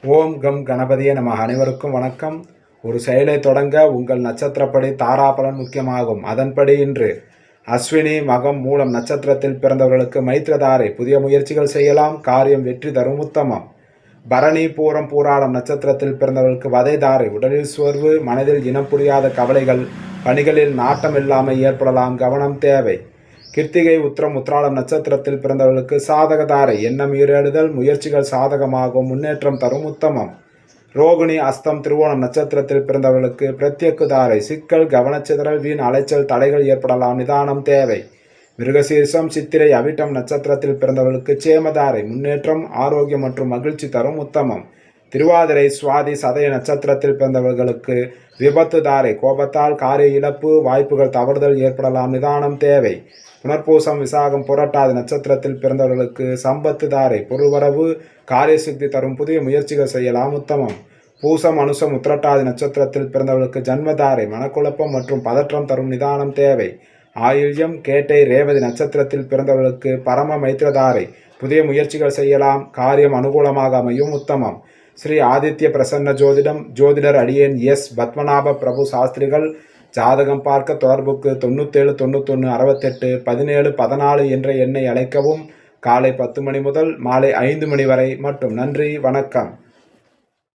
ஓம் come கணபதியே நம. அனைவருக்கும் வணக்கம். ஒரு செயலை தொடங்க உங்கள் நட்சத்திரப்படி தாராபலன் முக்கியமாகும். அதன்படி இன்று அஸ்வினி மகம் மூலம் நட்சத்திரத்தில் பிறந்தவர்களுக்கு மைத்திரதாரை புதிய முயற்சிகள் செய்யலாம், காரியம் வெற்றி தரும் உத்தமம். பரணி பூரம் பூராடம் நட்சத்திரத்தில் பிறந்தவர்களுக்கு வதைதாரை உடலில் சோர்வு, மனதில் இனம் புரியாத கவலைகள், பணிகளில் நாட்டம் இல்லாமல் ஏற்படலாம், கவனம் தேவை. கிருத்திகை உத்திரம் உத்திராடம் நட்சத்திரத்தில் பிறந்தவர்களுக்கு சாதகதாரை எண்ணம் ஈரேடுதல், முயற்சிகள் சாதகமாகும், முன்னேற்றம் தரும் உத்தமம். ரோகிணி அஸ்தம் திருவோணம் நட்சத்திரத்தில் பிறந்தவர்களுக்கு பிரத்யக்குதாரை சிக்கல், கவனச்சிதறல், வீண் அலைச்சல், தடைகள் ஏற்படலாம், நிதானம் தேவை. மிருகசீர்ஷம் சித்திரை அவிட்டம் நட்சத்திரத்தில் பிறந்தவர்களுக்கு சேமதாரை முன்னேற்றம், ஆரோக்கியம் மற்றும் மகிழ்ச்சி தரும் உத்தமம். திருவாதிரை சுவாதி சதய நட்சத்திரத்தில் பிறந்தவர்களுக்கு விபத்து தாரை கோபத்தால் காரிய இழப்பு, வாய்ப்புகள் தவறுதல் ஏற்படலாம், நிதானம் தேவை. புனர்பூசம் விசாகம் புரட்டாதி நட்சத்திரத்தில் பிறந்தவர்களுக்கு சம்பத்து தாரை பொருள்வரவு, காரிய சித்தி தரும் புதிய முயற்சிகள் செய்யலாம், உத்தமம். பூசம் அனுசம் உத்திரட்டாதி நட்சத்திரத்தில் பிறந்தவர்களுக்கு ஜன்மதாரை மனக்குழப்பம் மற்றும் பதற்றம் தரும், நிதானம் தேவை. ஆயுள்யம் கேட்டை ரேவதி நட்சத்திரத்தில் பிறந்தவர்களுக்கு பரம மைத்திரதாரை புதிய முயற்சிகள் செய்யலாம், காரியம் அனுகூலமாக அமையும், உத்தமம். ஸ்ரீ ஆதித்ய பிரசன்ன ஜோதிடம் ஜோதிடர் அடியேன் எஸ் பத்மநாப பிரபு சாஸ்திரிகள். ஜாதகம் பார்க்க தொடர்புக்கு 97 91 68 17 14 என்ற எண்ணை அழைக்கவும். காலை 10 மணி முதல் மாலை 5 மணி வரை மட்டும். நன்றி, வணக்கம்.